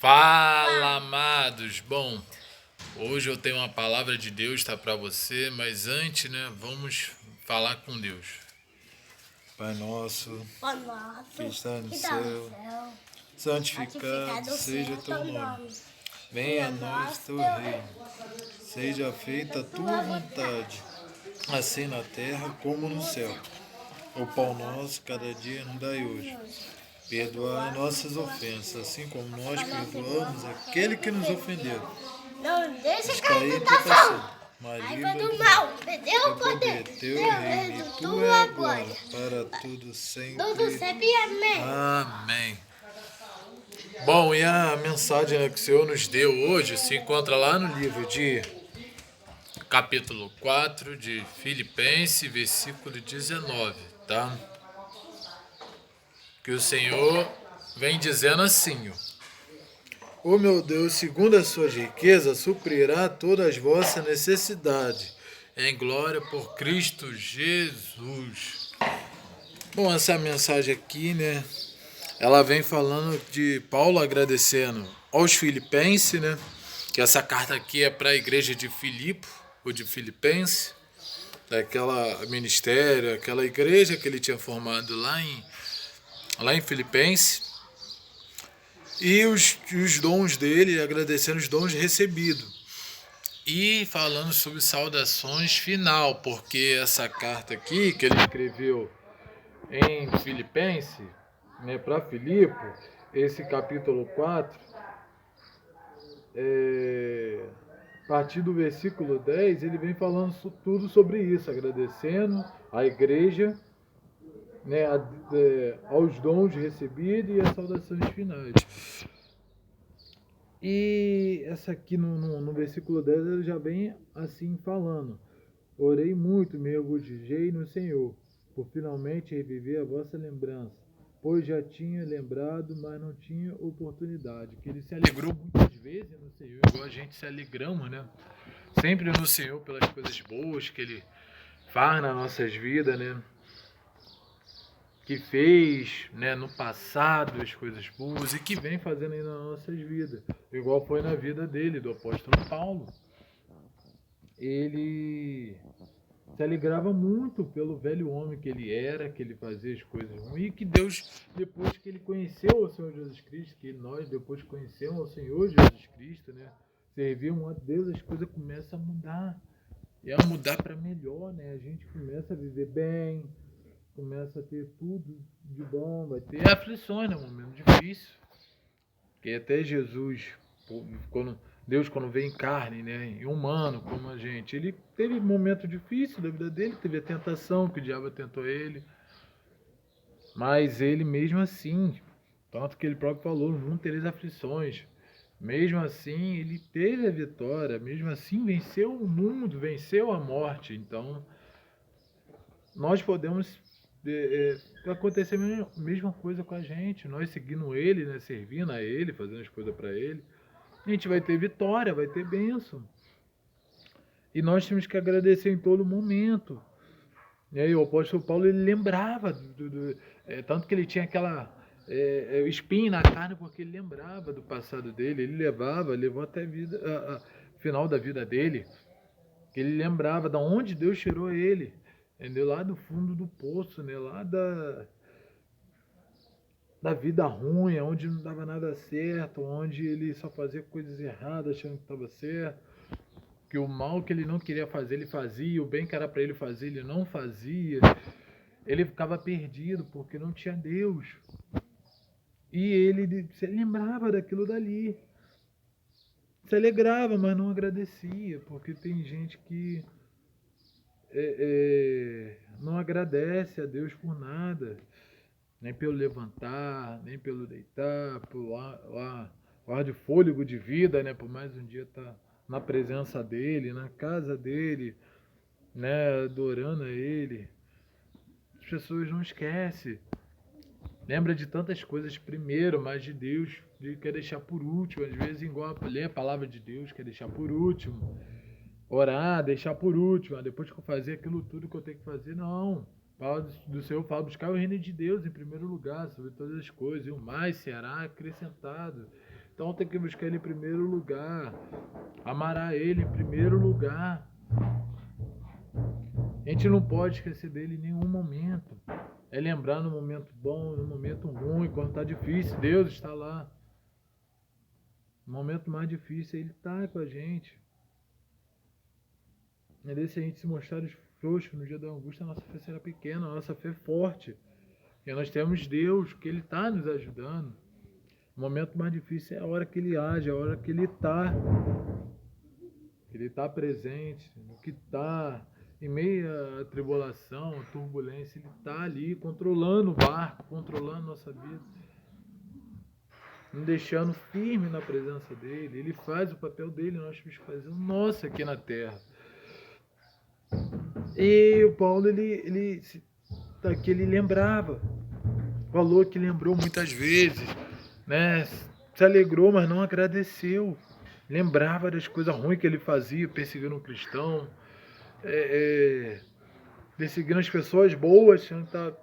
Fala, amados! Bom, hoje eu tenho uma palavra de Deus para você, mas antes, vamos falar com Deus. Pai nosso, que está no céu, santificado seja teu nome. Venha a nós teu reino. Seja feita a tua vontade, assim na terra como no céu. O pão nosso cada dia nos dai hoje. Perdoai nossas ofensas, assim como nós perdoamos aquele que nos ofendeu. Não deixa cair em tentação, mas livra do mal. Teu poder, teu reino, e tua glória, para tudo sempre. Tudo sempre, amém. Amém. Bom, e a mensagem que o Senhor nos deu hoje se encontra lá no livro de capítulo 4 de Filipenses, versículo 19, tá? Que o Senhor vem dizendo assim: o meu Deus, segundo as suas riquezas, suprirá todas as vossas necessidades, em glória por Cristo Jesus. Bom, essa mensagem aqui, ela vem falando de Paulo agradecendo aos filipenses, que essa carta aqui é para a igreja de Filipe, ou de Filipenses, daquela ministério, aquela igreja que ele tinha formado lá em Filipenses, e os dons dele, agradecendo os dons recebidos. E falando sobre saudações final, porque essa carta aqui que ele escreveu em Filipenses, para Filipe, esse capítulo 4, a partir do versículo 10, ele vem falando tudo sobre isso, agradecendo à igreja, aos dons recebidos e às saudações finais. E essa aqui no versículo 10 ele já vem assim falando: orei muito, me regozijei no Senhor, por finalmente reviver a vossa lembrança, pois já tinha lembrado, mas não tinha oportunidade. Que ele se alegrou muitas vezes no Senhor, igual a gente se alegramos, sempre no Senhor pelas coisas boas que ele faz nas nossas vidas, que fez, no passado as coisas boas e que vem fazendo aí nas nossas vidas, igual foi na vida dele, do apóstolo Paulo. Ele se alegrava muito pelo velho homem que ele era, que ele fazia as coisas ruins, e que Deus, depois que ele conheceu o Senhor Jesus Cristo, que nós depois conhecemos o Senhor Jesus Cristo, servimos a Deus, as coisas começam a mudar, e a mudar para melhor, a gente começa a viver bem, começa a ter tudo de bom, vai ter aflições, um momento difícil, que até Jesus, Deus quando veio em carne, em humano como a gente, ele teve momento difícil da vida dele, teve a tentação que o diabo tentou ele, mas ele mesmo assim, tanto que ele próprio falou, não tereis aflições, mesmo assim ele teve a vitória, mesmo assim venceu o mundo, venceu a morte. Então nós podemos acontecer a mesma coisa com a gente, nós seguindo ele, servindo a ele, fazendo as coisas para ele, a gente vai ter vitória, vai ter bênção. E nós temos que agradecer em todo momento. E aí o apóstolo Paulo, ele lembrava, tanto que ele tinha aquela espinho na carne, porque ele lembrava do passado dele, ele levou até a final da vida dele, que ele lembrava de onde Deus tirou ele, entendeu? Lá do fundo do poço, lá da vida ruim, onde não dava nada certo, onde ele só fazia coisas erradas, achando que estava certo, que o mal que ele não queria fazer, ele fazia, o bem que era para ele fazer, ele não fazia. Ele ficava perdido porque não tinha Deus. E ele se lembrava daquilo dali. Se alegrava, mas não agradecia, porque tem gente que não agradece a Deus por nada, nem pelo levantar, nem pelo deitar, por ar de fôlego de vida, por mais um dia estar na presença dele, na casa dele, adorando a ele. As pessoas não esquecem. Lembra de tantas coisas primeiro, mas de Deus quer deixar por último. Às vezes, igual ler a palavra de Deus, quer deixar por último. Orar, deixar por último. Depois que eu fazer aquilo tudo que eu tenho que fazer, não. Fala do Senhor, fala buscar o reino de Deus em primeiro lugar, sobre todas as coisas. E o mais será acrescentado. Então tem que buscar Ele em primeiro lugar. Amar a Ele em primeiro lugar. A gente não pode esquecer dele em nenhum momento. É lembrar no momento bom, no momento ruim, quando está difícil, Deus está lá. No momento mais difícil, Ele está com a gente. E se a gente se mostrar frouxo no dia da angústia, a nossa fé será pequena, a nossa fé é forte. E nós temos Deus, que Ele está nos ajudando. O momento mais difícil é a hora que Ele age, a hora que Ele está. Ele está presente, no que está em meio à tribulação, à turbulência, Ele está ali controlando o barco, controlando nossa vida, nos deixando firme na presença dEle. Ele faz o papel dEle, nós temos que fazer o nosso aqui na terra. E o Paulo, ele lembrava, falou que lembrou muitas vezes, né? Se alegrou, mas não agradeceu. Lembrava das coisas ruins que ele fazia, perseguindo um cristão, perseguindo as pessoas boas, achando que estava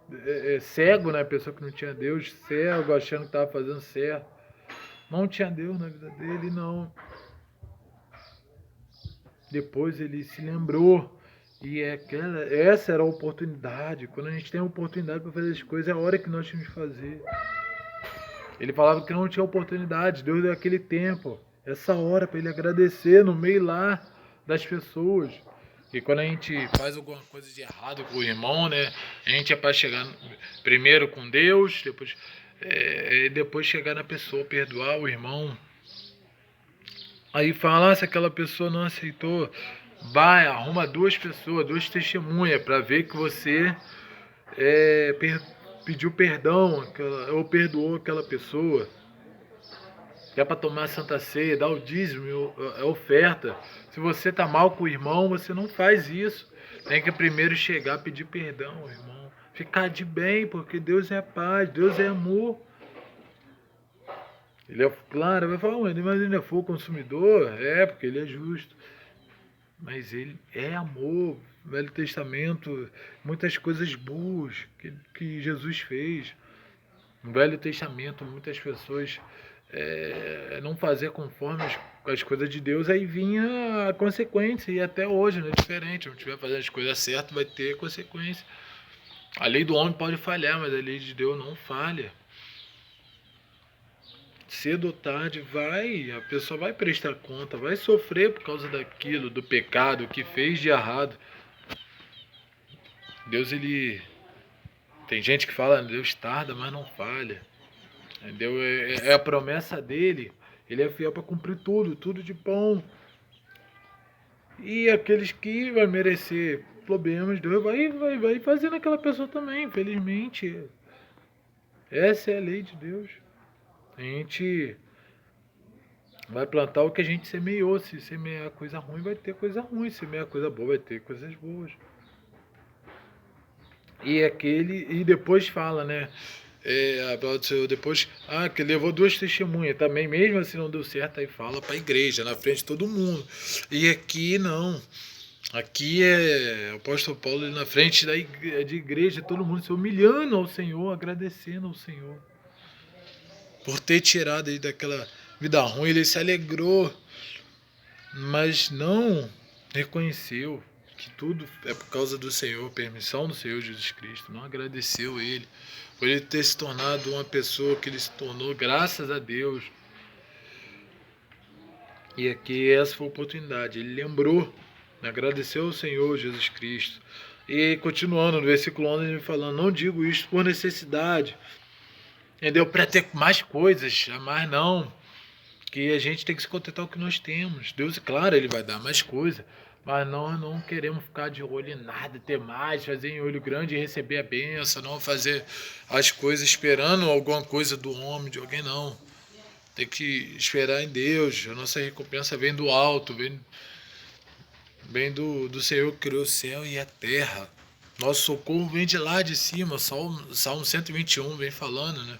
cego, né? Pessoa que não tinha Deus, cego, achando que estava fazendo certo. Não tinha Deus na vida dele, não. Depois ele se lembrou. E essa era a oportunidade. Quando a gente tem a oportunidade para fazer as coisas, é a hora que nós temos que fazer. Ele falava que não tinha oportunidade. Deus deu aquele tempo, essa hora, para ele agradecer no meio lá das pessoas. E quando a gente faz alguma coisa de errado com o irmão, né? A gente é para chegar primeiro com Deus, depois chegar na pessoa, perdoar o irmão. Aí fala, se aquela pessoa não aceitou, vai, arruma 2 pessoas, 2 testemunhas, para ver que você pediu perdão ou perdoou aquela pessoa. É para tomar a Santa Ceia, dar o dízimo, a oferta. Se você está mal com o irmão, você não faz isso. Tem que primeiro chegar, pedir perdão, irmão. Ficar de bem, porque Deus é paz, Deus é amor. Ele claro, vai falar, mas ele é fogo consumidor? Porque ele é justo. Mas ele é amor. No Velho Testamento, muitas coisas boas que Jesus fez. No Velho Testamento, muitas pessoas não fazer conforme as coisas de Deus, aí vinha a consequência. E até hoje não é diferente. Se não estiver fazendo as coisas certas, vai ter consequência. A lei do homem pode falhar, mas a lei de Deus não falha. Cedo ou tarde a pessoa vai prestar conta, vai sofrer por causa daquilo, do pecado que fez de errado. Deus, tem gente que fala, Deus tarda, mas não falha. Entendeu? É a promessa dele, ele é fiel para cumprir tudo de bom. E aqueles que vai merecer problemas, Deus vai fazendo aquela pessoa também, infelizmente. Essa é a lei de Deus. A gente vai plantar o que a gente semeou. Se semear coisa ruim, vai ter coisa ruim. Se semear coisa boa, vai ter coisas boas. E depois fala, né? A palavra do Senhor depois, que levou 2 testemunhas. Também, mesmo assim não deu certo, aí fala para a igreja, na frente de todo mundo. E aqui não. Aqui o apóstolo Paulo na frente de igreja, todo mundo se humilhando ao Senhor, agradecendo ao Senhor. Por ter tirado ele daquela vida ruim, ele se alegrou, mas não reconheceu que tudo é por causa do Senhor, permissão do Senhor Jesus Cristo. Não agradeceu ele, por ele ter se tornado uma pessoa que ele se tornou, graças a Deus. E aqui essa foi a oportunidade, ele lembrou, agradeceu ao Senhor Jesus Cristo. E continuando no versículo 11, ele falando, não digo isto por necessidade, entendeu? Para ter mais coisas, mas não. Que a gente tem que se contentar com o que nós temos. Deus, claro, Ele vai dar mais coisas. Mas nós não queremos ficar de olho em nada, ter mais, fazer em olho grande e receber a bênção, não fazer as coisas esperando alguma coisa do homem, de alguém, não. Tem que esperar em Deus. A nossa recompensa vem do alto, vem do Senhor que criou o céu e a terra. Nosso socorro vem de lá de cima. Salmo 121 vem falando, né?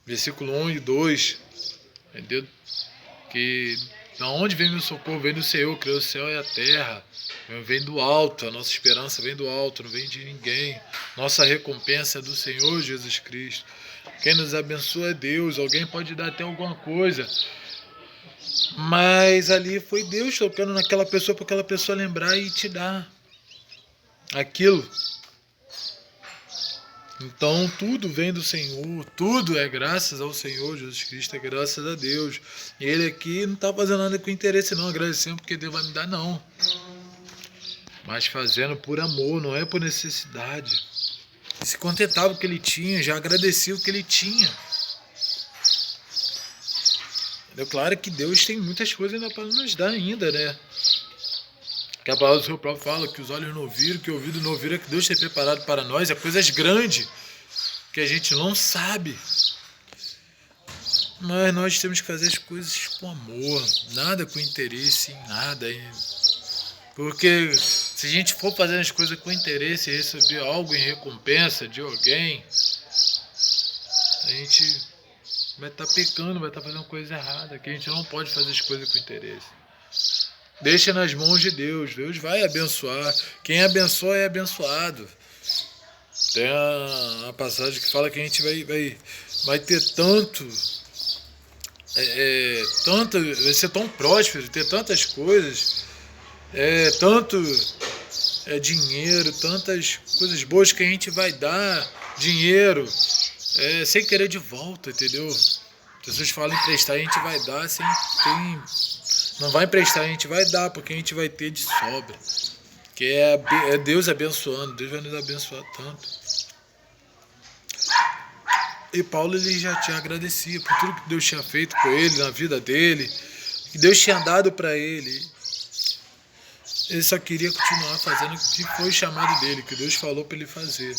Versículo 1 e 2. Entendeu? Que da onde vem meu socorro? Vem do Senhor, criou o céu e a terra. Vem do alto. A nossa esperança vem do alto, não vem de ninguém. Nossa recompensa é do Senhor Jesus Cristo. Quem nos abençoa é Deus. Alguém pode dar até alguma coisa. Mas ali foi Deus tocando naquela pessoa para aquela pessoa lembrar e te dar aquilo. Então tudo vem do Senhor, tudo é graças ao Senhor Jesus Cristo, é graças a Deus. E ele aqui não está fazendo nada com interesse não, agradecendo porque Deus vai me dar não. Mas fazendo por amor, não é por necessidade. E se contentava com o que ele tinha, já agradecia o que ele tinha. É claro que Deus tem muitas coisas ainda para nos dar ainda, né? Que a palavra do Senhor próprio fala que os olhos não viram, que o ouvido não ouviram, que Deus tem preparado para nós, é coisas grandes que a gente não sabe. Mas nós temos que fazer as coisas com amor, nada com interesse em nada. Porque se a gente for fazer as coisas com interesse e receber algo em recompensa de alguém, a gente vai estar pecando, vai estar fazendo coisa errada, que a gente não pode fazer as coisas com interesse. Deixa nas mãos de Deus, Deus vai abençoar. Quem abençoa é abençoado. Tem a passagem que fala que a gente vai ter tanto, vai ser tão próspero, ter tantas coisas, tanto dinheiro, tantas coisas boas que a gente vai dar dinheiro sem querer de volta, entendeu? Pessoas falam emprestar, a gente vai dar sem não vai emprestar, a gente vai dar, porque a gente vai ter de sobra. Que é Deus abençoando, Deus vai nos abençoar tanto. E Paulo ele já te agradecia por tudo que Deus tinha feito com ele, na vida dele, que Deus tinha dado para ele. Ele só queria continuar fazendo o que foi chamado dele, que Deus falou para ele fazer.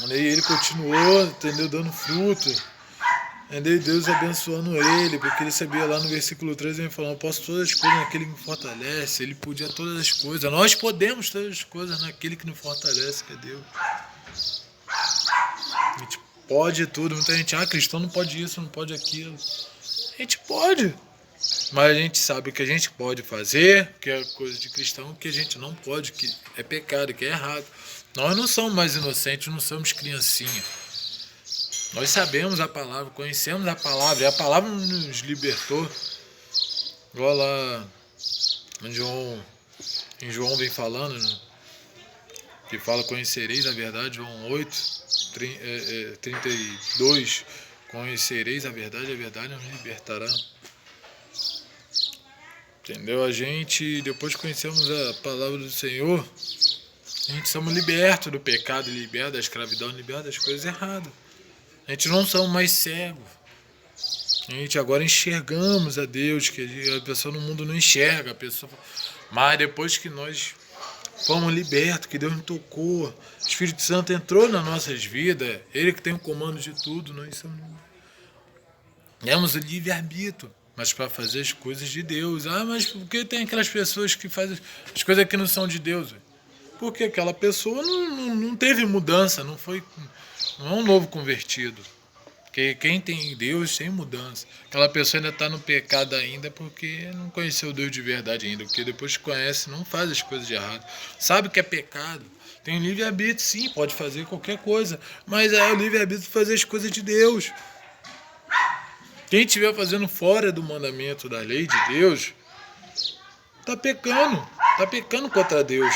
E ele continuou, entendeu, dando fruto. E Deus abençoando ele, porque ele sabia lá no versículo 3, ele falou, eu posso todas as coisas naquele que me fortalece, ele podia todas as coisas, nós podemos todas as coisas naquele que nos fortalece, que é Deus. A gente pode tudo, muita gente, cristão não pode isso, não pode aquilo. A gente pode, mas a gente sabe o que a gente pode fazer, que é coisa de cristão, o que a gente não pode, que é pecado, que é errado. Nós não somos mais inocentes, não somos criancinha. Nós sabemos a palavra, conhecemos a palavra, e a palavra nos libertou. Igual lá em João vem falando, né? Que fala, conhecereis a verdade, João 8, 32, conhecereis a verdade nos libertará. Entendeu? A gente, depois que conhecemos a palavra do Senhor, a gente somos libertos do pecado, libertos da escravidão, libertos das coisas erradas. A gente não somos mais cegos. A gente agora enxergamos a Deus, que a pessoa no mundo não enxerga. A pessoa... Mas depois que nós fomos libertos, que Deus nos tocou, o Espírito Santo entrou nas nossas vidas, Ele que tem o comando de tudo, nós temos o livre-arbítrio, mas para fazer as coisas de Deus. Mas por que tem aquelas pessoas que fazem as coisas que não são de Deus? Porque aquela pessoa não teve mudança, não é um novo convertido. Porque quem tem Deus tem mudança. Aquela pessoa ainda está no pecado ainda porque não conheceu Deus de verdade ainda. Porque depois que conhece, não faz as coisas de errado. Sabe que é pecado. Tem livre-arbítrio, sim, pode fazer qualquer coisa. Mas é o livre-arbítrio de fazer as coisas de Deus. Quem estiver fazendo fora do mandamento da lei de Deus, está pecando. Está pecando contra Deus.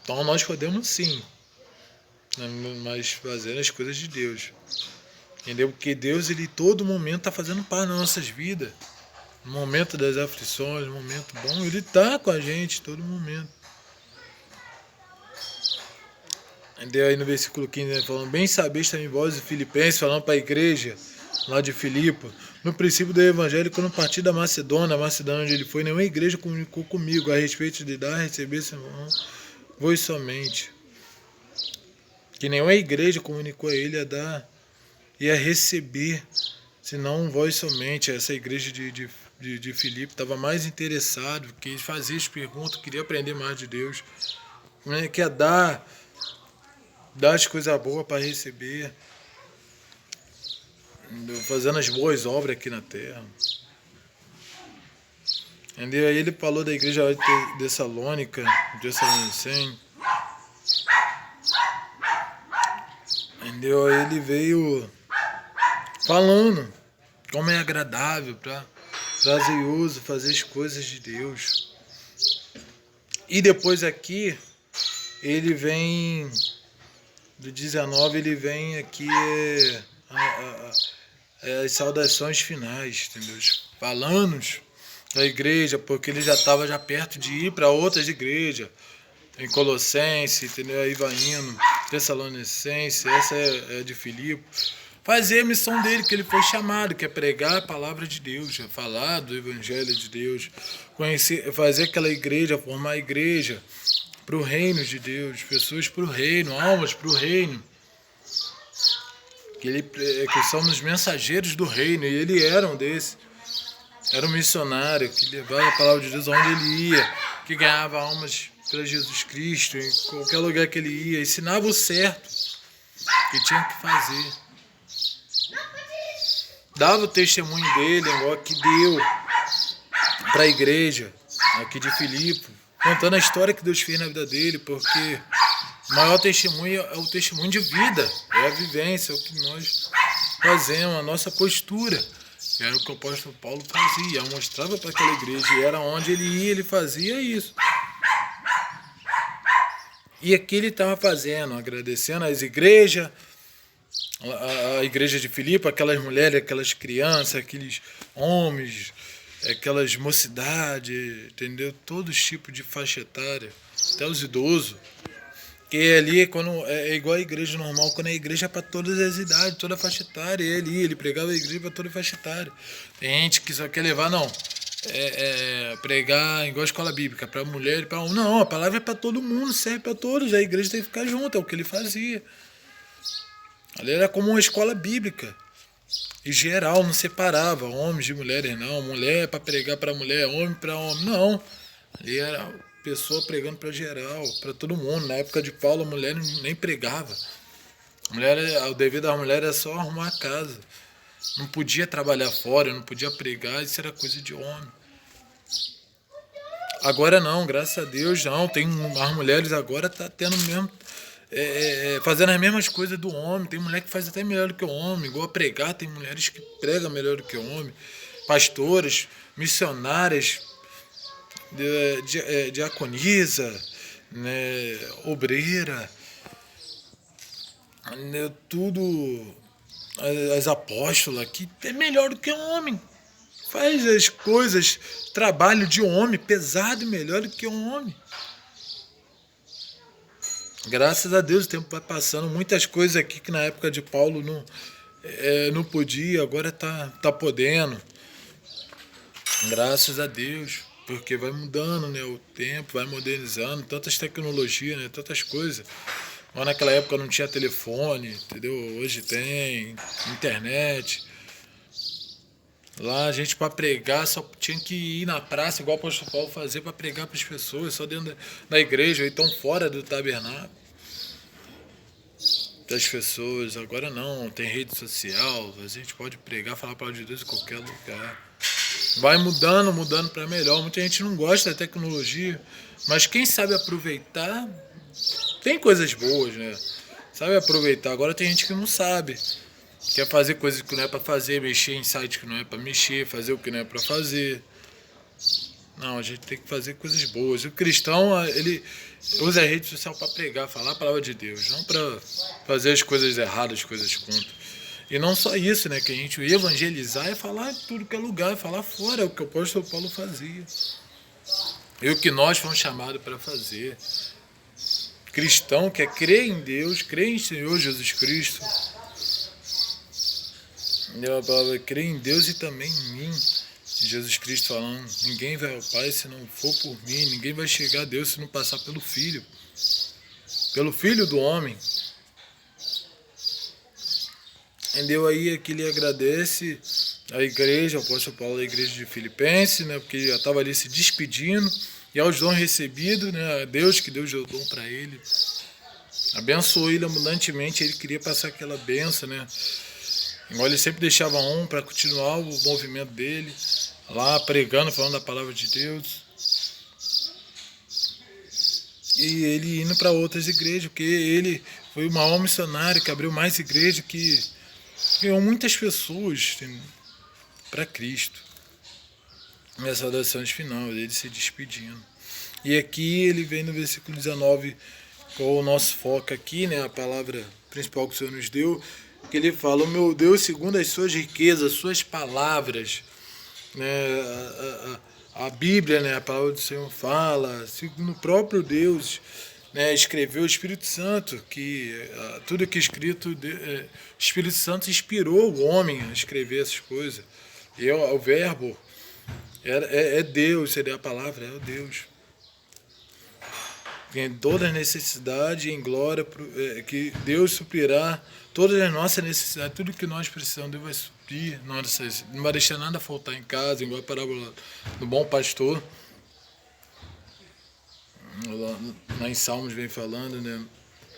Então nós podemos sim, mas fazer as coisas de Deus. Entendeu? Porque Deus, Ele todo momento está fazendo parte das nossas vidas. No momento das aflições, no momento bom, Ele está com a gente todo momento. Entendeu? Aí no versículo 15, ele falando, bem sabeis também vós e Filipenses, falando para a igreja lá de Filipe, no princípio do evangelho, quando parti da Macedônia onde ele foi, nenhuma igreja comunicou comigo a respeito de dar, receber, vós somente. Que nenhuma igreja comunicou a ele a dar e a receber, senão vós somente. Essa igreja de Filipe estava mais interessado, que fazia as perguntas, queria aprender mais de Deus. Quer dar as coisas boas para receber, fazendo as boas obras aqui na terra. Entendeu? Aí ele falou da igreja de Tessalônica, Tessalonicense. Entendeu? Aí ele veio falando como é agradável, prazeroso fazer as coisas de Deus. E depois aqui, ele vem, do 19, ele vem aqui as saudações finais, entendeu? Falando da igreja, porque ele já estava já perto de ir para outras igrejas, em Colossense, entendeu? Aí vai indo, Tessalonicense, essa é de Filipe. Fazer a missão dele, que ele foi chamado, que é pregar a palavra de Deus, é falar do evangelho de Deus, conhecer, fazer aquela igreja, formar a igreja para o reino de Deus, pessoas para o reino, almas para o reino. Que somos mensageiros do reino, e ele era um desses. Era um missionário que levava a palavra de Deus onde ele ia, que ganhava almas para Jesus Cristo, em qualquer lugar que ele ia, ensinava o certo que tinha que fazer. Dava o testemunho dele, igual que deu para a igreja aqui de Filipe, contando a história que Deus fez na vida dele, porque o maior testemunho é o testemunho de vida, é a vivência, é o que nós fazemos, a nossa postura. Era o que o apóstolo Paulo fazia, mostrava para aquela igreja, e era onde ele ia, ele fazia isso. E aqui ele estava fazendo, agradecendo às igrejas, a igreja de Filipe, aquelas mulheres, aquelas crianças, aqueles homens, aquelas mocidades, entendeu? Todos os tipos de faixa etária, até os idosos. Que ali quando, é igual a igreja normal, quando a igreja é para todas as idades, toda a faixa etária. Ele pregava a igreja para toda a faixa etária. Tem gente que só quer levar, não, pregar igual a escola bíblica, para mulher e para homem. Não, a palavra é para todo mundo, serve para todos, a igreja tem que ficar junto, é o que ele fazia. Ali era como uma escola bíblica. E geral, não separava homens de mulheres, não. Mulher para pregar para mulher, homem para homem, não. Ali era pessoa pregando para geral, para todo mundo. Na época de Paulo, a mulher nem pregava. O dever da mulher era só arrumar a casa. Não podia trabalhar fora, não podia pregar, isso era coisa de homem. Agora não, graças a Deus, não. As mulheres agora tá tendo mesmo. Fazendo as mesmas coisas do homem. Tem mulher que faz até melhor do que o homem, igual a pregar, tem mulheres que pregam melhor do que o homem, pastoras, missionárias, diaconisa, né, obreira, né, tudo, as apóstolas, que é melhor do que o homem, faz as coisas, trabalho de homem, pesado e melhor do que o homem. Graças a Deus o tempo vai passando, muitas coisas aqui que na época de Paulo não podia, agora tá podendo. Graças a Deus, porque vai mudando, né, o tempo, vai modernizando, tantas tecnologias, né, tantas coisas. Mas naquela época não tinha telefone, entendeu? Hoje tem internet. Lá a gente para pregar só tinha que ir na praça, igual o apóstolo Paulo fazia, para pregar para as pessoas, só dentro da igreja, ou então fora do tabernáculo das pessoas. Agora não, tem rede social, a gente pode pregar, falar a palavra de Deus em qualquer lugar. Vai mudando para melhor. Muita gente não gosta da tecnologia, mas quem sabe aproveitar, tem coisas boas, né? Sabe aproveitar. Agora tem gente que não sabe. Quer fazer coisas que não é para fazer, mexer em site que não é para mexer, fazer o que não é para fazer. Não, a gente tem que fazer coisas boas. O cristão, ele usa a rede social para pregar, falar a palavra de Deus, não para fazer as coisas erradas, as coisas contra. E não só isso, né? Que a gente evangelizar é falar em tudo que é lugar, é falar fora, é o que o apóstolo Paulo fazia. E o que nós fomos chamados para fazer. Cristão quer crer em Deus, crer em Senhor Jesus Cristo. A palavra crer em Deus e também em mim. Jesus Cristo falando, ninguém vai ao Pai se não for por mim, ninguém vai chegar a Deus se não passar pelo Filho do homem. Entendeu? Aí que ele agradece a igreja, o apóstolo Paulo, a igreja de Filipenses, né, porque já estava ali se despedindo, e aos dons recebidos, né, a Deus, que Deus deu dom para ele, abençoou ele abundantemente, ele queria passar aquela benção, né, igual ele sempre deixava para continuar o movimento dele, lá pregando, falando da palavra de Deus. E ele indo para outras igrejas, porque ele foi o maior missionário que abriu mais igrejas, que ganhou muitas pessoas para Cristo. Minhas saudações final, ele se despedindo. E aqui ele vem no versículo 19, com o nosso foco aqui, né, a palavra principal que o Senhor nos deu, que ele fala: o meu Deus, segundo as suas riquezas, suas palavras, né, a Bíblia, né, a palavra do Senhor fala, segundo o próprio Deus, né, escreveu o Espírito Santo, que tudo que é escrito, o Espírito Santo inspirou o homem a escrever essas coisas. E o verbo é Deus, seria a palavra, é o Deus. Em todas as necessidades, em glória, que Deus suprirá todas as nossas necessidades, tudo que nós precisamos, Deus vai suprir, não vai deixar nada faltar em casa, igual a parábola do bom pastor. Lá em Salmos vem falando, né,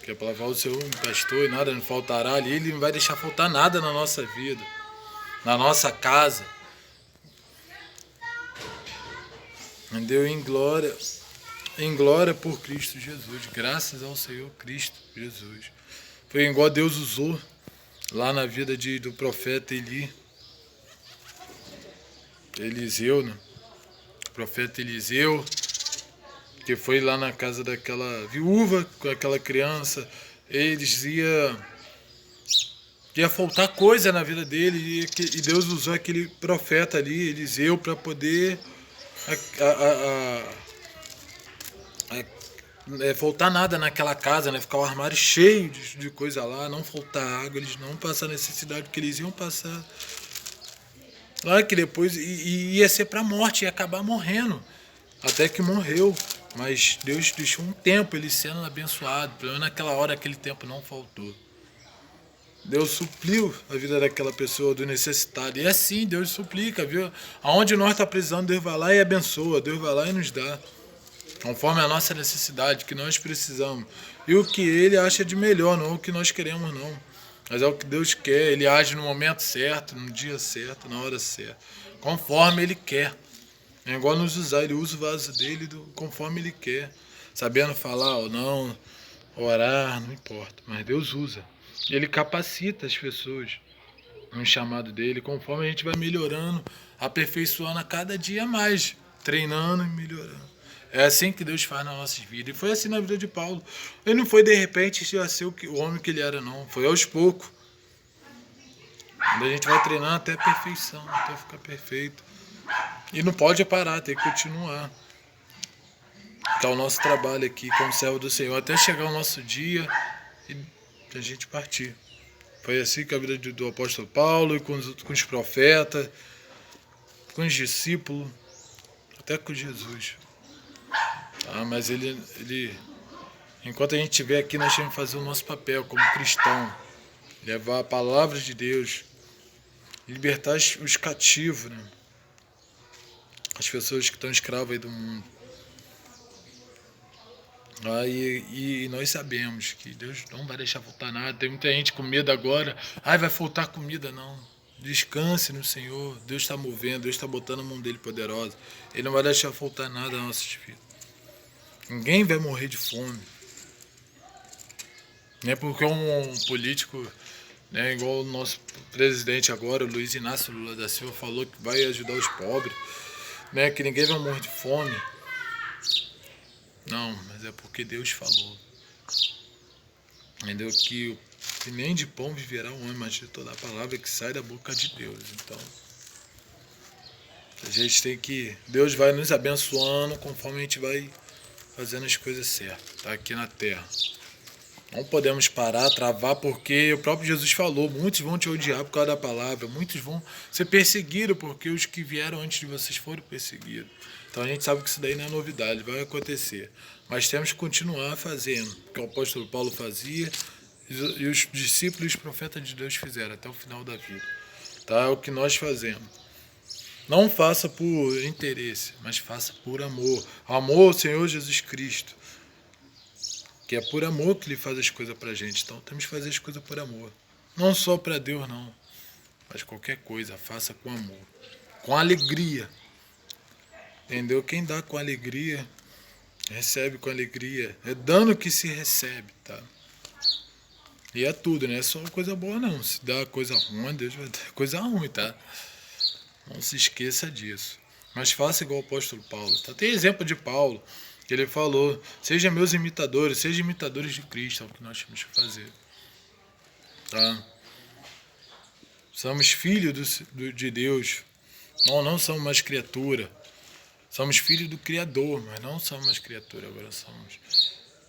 que a palavra do Senhor é um pastor e nada não faltará ali, ele não vai deixar faltar nada na nossa vida, na nossa casa. Deu em glória por Cristo Jesus, graças ao Senhor Cristo Jesus. Foi igual Deus usou lá na vida do profeta Eliseu, né? O profeta Eliseu, que foi lá na casa daquela viúva com aquela criança. Ele dizia que ia faltar coisa na vida dele, e Deus usou aquele profeta ali, Eliseu, para poder faltar nada naquela casa, né? Ficar o armário cheio de coisa lá, não faltar água, eles não passar necessidade, porque eles iam passar. Claro que depois ia ser para a morte, ia acabar morrendo, até que morreu. Mas Deus deixou um tempo ele sendo abençoado, pelo menos naquela hora, aquele tempo não faltou. Deus supriu a vida daquela pessoa, do necessitado. E assim Deus suplica, viu? Aonde nós estamos precisando, Deus vai lá e abençoa, Deus vai lá e nos dá, conforme a nossa necessidade, que nós precisamos. E o que Ele acha de melhor, não o que nós queremos, não. Mas é o que Deus quer. Ele age no momento certo, no dia certo, na hora certa, conforme Ele quer. É igual nos usar, Ele usa o vaso dele conforme Ele quer. Sabendo falar ou não, orar, não importa. Mas Deus usa. Ele capacita as pessoas no chamado dele, conforme a gente vai melhorando, aperfeiçoando a cada dia mais, treinando e melhorando. É assim que Deus faz nas nossas vidas. E foi assim na vida de Paulo. Ele não foi de repente já ser o homem que ele era, não. Foi aos poucos. Quando a gente vai treinando até a perfeição, até ficar perfeito. E não pode parar, tem que continuar. Então o nosso trabalho aqui como servo do Senhor, até chegar o nosso dia e a gente partir. Foi assim que a vida do apóstolo Paulo, e com os profetas, com os discípulos, até com Jesus. Mas ele, enquanto a gente estiver aqui, nós temos que fazer o nosso papel como cristão, levar a palavra de Deus, libertar os cativos, né? As pessoas que estão escravas aí do mundo. E nós sabemos que Deus não vai deixar faltar nada. Tem muita gente com medo agora. Vai faltar comida, não. Descanse no Senhor. Deus está movendo, Deus está botando a mão dele poderosa. Ele não vai deixar faltar nada nas nossas vidas. Ninguém vai morrer de fome. Não é porque um político, né, igual o nosso presidente agora, o Luiz Inácio Lula da Silva, falou que vai ajudar os pobres, né, que ninguém vai morrer de fome. Não, mas é porque Deus falou. Entendeu? Que nem de pão viverá o homem, mas de toda a palavra que sai da boca de Deus. Então, a gente tem que... Deus vai nos abençoando conforme a gente vai fazendo as coisas certas, tá? Aqui na terra. Não podemos parar, travar, porque o próprio Jesus falou, muitos vão te odiar por causa da palavra, muitos vão ser perseguidos, porque os que vieram antes de vocês foram perseguidos. Então a gente sabe que isso daí não é novidade, vai acontecer. Mas temos que continuar fazendo, o que o apóstolo Paulo fazia, e os discípulos e os profetas de Deus fizeram até o final da vida. Tá? É o que nós fazemos. Não faça por interesse, mas faça por amor. Amor ao Senhor Jesus Cristo. Que é por amor que Ele faz as coisas pra gente. Então temos que fazer as coisas por amor. Não só para Deus, não. Mas qualquer coisa, faça com amor. com alegria. Entendeu? Quem dá com alegria, recebe com alegria. É dando que se recebe, tá? E é tudo, não é só coisa boa não. Se dá coisa ruim, Deus vai dar coisa ruim, tá? Não se esqueça disso. Mas faça igual o apóstolo Paulo, tá? Tem exemplo de Paulo, que ele falou, sejam meus imitadores, sejam imitadores de Cristo, é o que nós temos que fazer. Tá? Somos filhos de Deus. Não somos mais criatura. Somos filhos do Criador, mas não somos mais criatura, agora somos.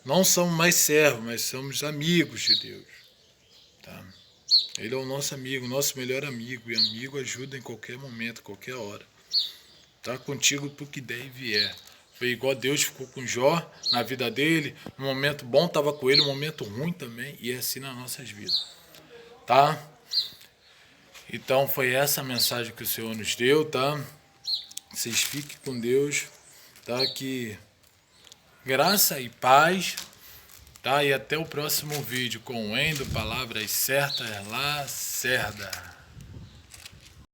Não somos mais servos, mas somos amigos de Deus. Tá? Ele é o nosso amigo, nosso melhor amigo. E amigo ajuda em qualquer momento, qualquer hora. Tá contigo pro que der e vier. Foi igual Deus ficou com Jó na vida dele. No momento bom estava com ele, no momento ruim também. E é assim nas nossas vidas. Tá? Então foi essa a mensagem que o Senhor nos deu, tá? Vocês fiquem com Deus, tá? Que graça e paz, tá? E até o próximo vídeo com o Endo, palavras certas, Lacerda.